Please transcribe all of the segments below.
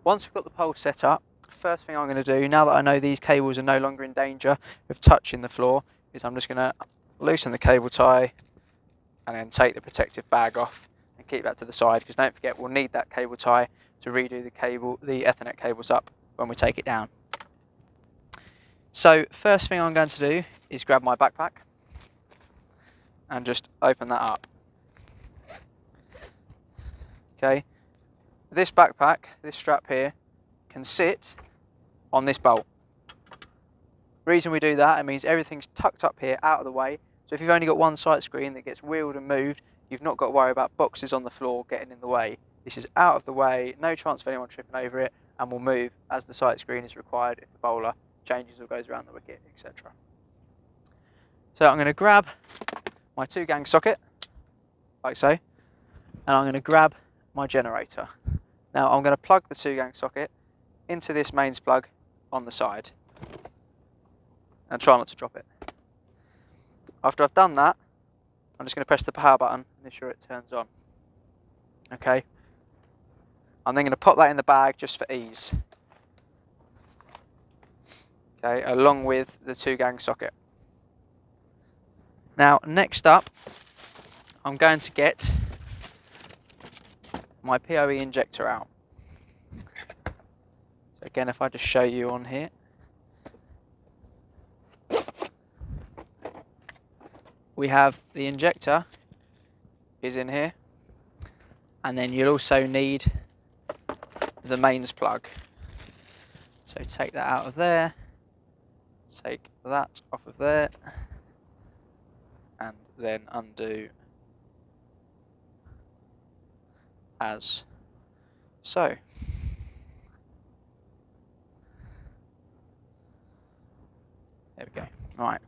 Once we've got the pole set up, first thing I'm going to do, now that I know these cables are no longer in danger of touching the floor, is I'm just going to loosen the cable tie and then take the protective bag off and keep that to the side, because don't forget we'll need that cable tie to redo the Ethernet cables up when we take it down. So first thing I'm going to do is grab my backpack and just open that up. Okay, this backpack, this strap here, can sit on this bolt. Reason we do that, it means everything's tucked up here out of the way, so if you've only got one sight screen that gets wheeled and moved, you've not got to worry about boxes on the floor getting in the way. This is out of the way, no chance of anyone tripping over it, and will move as the sight screen is required if the bowler changes or goes around the wicket, etc. So I'm going to grab my 2-gang socket, like so, and I'm going to grab my generator. Now I'm going to plug the 2-gang socket into this mains plug on the side and try not to drop it. After I've done that, I'm just going to press the power button and ensure it turns on. Okay. I'm then going to pop that in the bag just for ease. Okay, along with the 2-gang socket. Now, next up, I'm going to get my PoE injector out. So again, if I just show you on here. We have the injector is in here, and then you'll also need the mains plug. So take that out of there, take that off of there, and then undo as so. There we go. Right,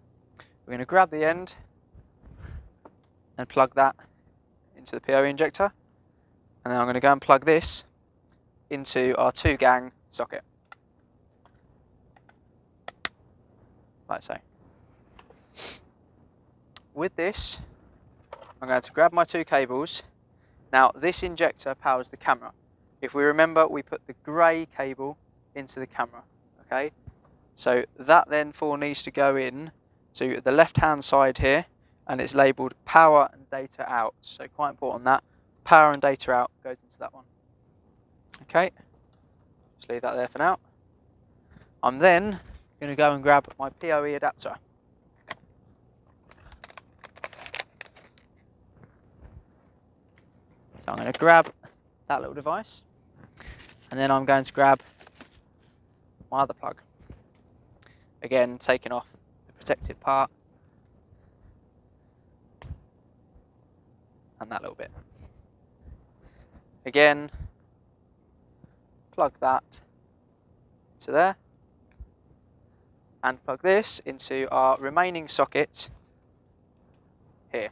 we're going to grab the end and plug that into the PoE injector, and then I'm going to go and plug this into our 2-gang socket, like so. With this, I'm going to grab my 2 cables. Now this injector powers the camera. If we remember, we put the grey cable into the camera, okay? So that then needs to go in to the left hand side here, and it's labelled power and data out. So quite important that power and data out goes into that one. Okay, just leave that there for now. I'm then going to go and grab my PoE adapter. So I'm going to grab that little device, and then I'm going to grab my other plug. Again, taking off the protective part and that little bit. Again, plug that to there, and plug this into our remaining socket here.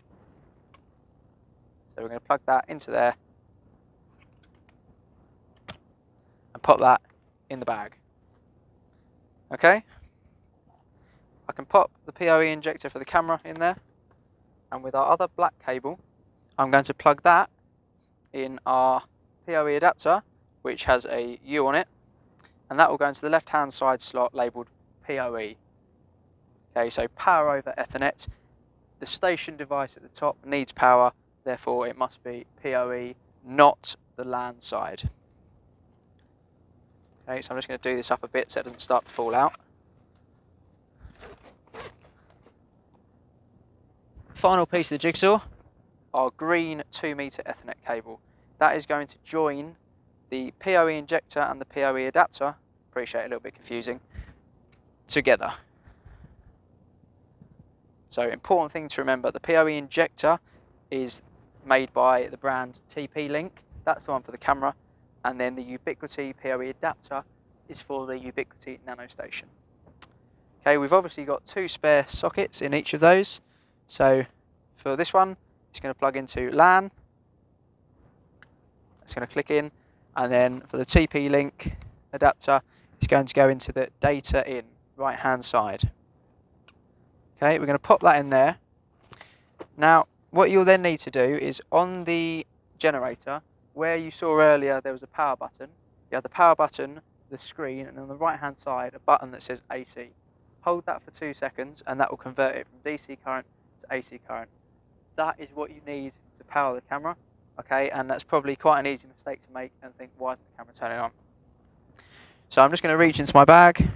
So we're going to plug that into there and pop that in the bag. Okay, I can pop the PoE injector for the camera in there, and with our other black cable, I'm going to plug that in our PoE adapter, which has a U on it, and that will go into the left hand side slot labelled PoE. Okay, so power over Ethernet. The station device at the top needs power, therefore it must be PoE, not the LAN side. Okay, so I'm just going to do this up a bit so it doesn't start to fall out. Final piece of the jigsaw, our green 2-meter Ethernet cable. That is going to join the PoE injector and the PoE adapter, appreciate a little bit confusing, together. So important thing to remember, the PoE injector is made by the brand TP-Link, that's the one for the camera, and then the Ubiquiti PoE adapter is for the Ubiquiti NanoStation. Okay, we've obviously got 2 spare sockets in each of those. So for this one, it's going to plug into LAN. It's going to click in, and then for the TP-Link adapter, it's going to go into the data in, right hand side. Okay, we're going to pop that in there. Now, what you'll then need to do is on the generator, where you saw earlier there was a power button, you have the power button, the screen, and on the right hand side a button that says AC. Hold that for 2 seconds and that will convert it from DC current to AC current. That is what you need to power the camera, okay? And that's probably quite an easy mistake to make and think, why isn't the camera turning on? So I'm just going to reach into my bag.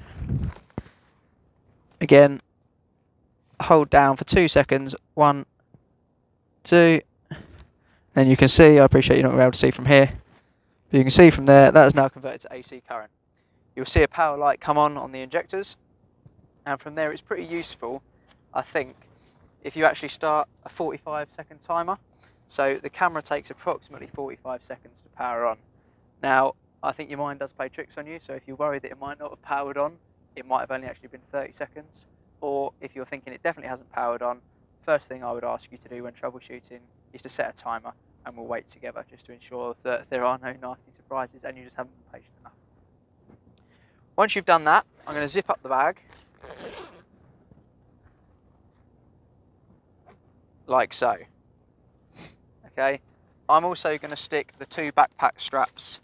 Again, hold down for 2 seconds. 1, 2. Then you can see, I appreciate you're not going to be able to see from here, but you can see from there, that is now converted to AC current. You'll see a power light come on the injectors. And from there, it's pretty useful, I think, if you actually start a 45-second timer. So the camera takes approximately 45 seconds to power on. Now, I think your mind does play tricks on you, so if you're worried that it might not have powered on, it might have only actually been 30 seconds. Or if you're thinking it definitely hasn't powered on, first thing I would ask you to do when troubleshooting is to set a timer, and we'll wait together just to ensure that there are no nasty surprises and you just haven't been patient enough. Once you've done that, I'm going to zip up the bag, like so. Okay, I'm also going to stick the 2 backpack straps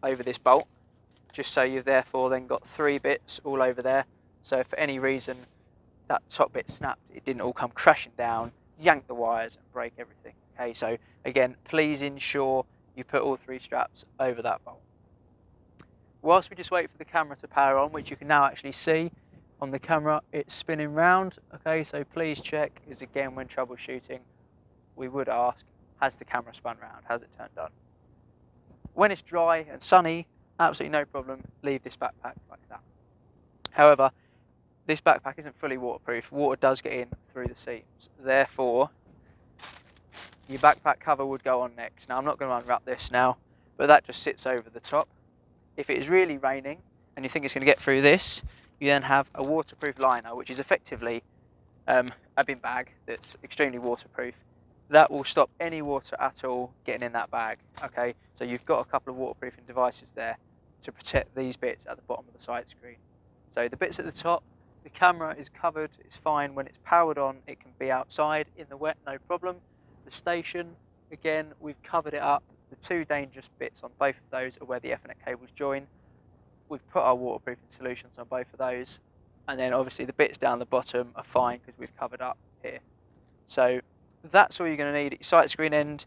over this bolt, just so you've therefore then got 3 bits all over there. So if for any reason that top bit snapped, it didn't all come crashing down, yank the wires and break everything. Okay, so again, please ensure you put all 3 straps over that bolt. Whilst we just wait for the camera to power on, which you can now actually see on the camera, it's spinning round. Okay, so please check, because again, when troubleshooting, we would ask, has the camera spun round? Has it turned on? When it's dry and sunny, absolutely no problem, leave this backpack like that. However, this backpack isn't fully waterproof. Water does get in through the seams. Therefore, your backpack cover would go on next. Now, I'm not going to unwrap this now, but that just sits over the top. If it is really raining and you think it's going to get through this, you then have a waterproof liner, which is effectively a bin bag that's extremely waterproof. That will stop any water at all getting in that bag. Okay, so you've got a couple of waterproofing devices there to protect these bits at the bottom of the side screen. So the bits at the top, the camera is covered, it's fine. When it's powered on, it can be outside in the wet, no problem. The station, again, we've covered it up. The 2 dangerous bits on both of those are where the Ethernet cables join. We've put our waterproofing solutions on both of those. And then obviously the bits down the bottom are fine because we've covered up here. So that's all you're going to need at your sight screen end.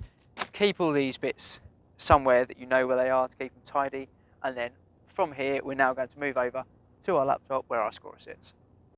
Keep all these bits somewhere that you know where they are to keep them tidy. And then from here, we're now going to move over to our laptop where our scorer sits.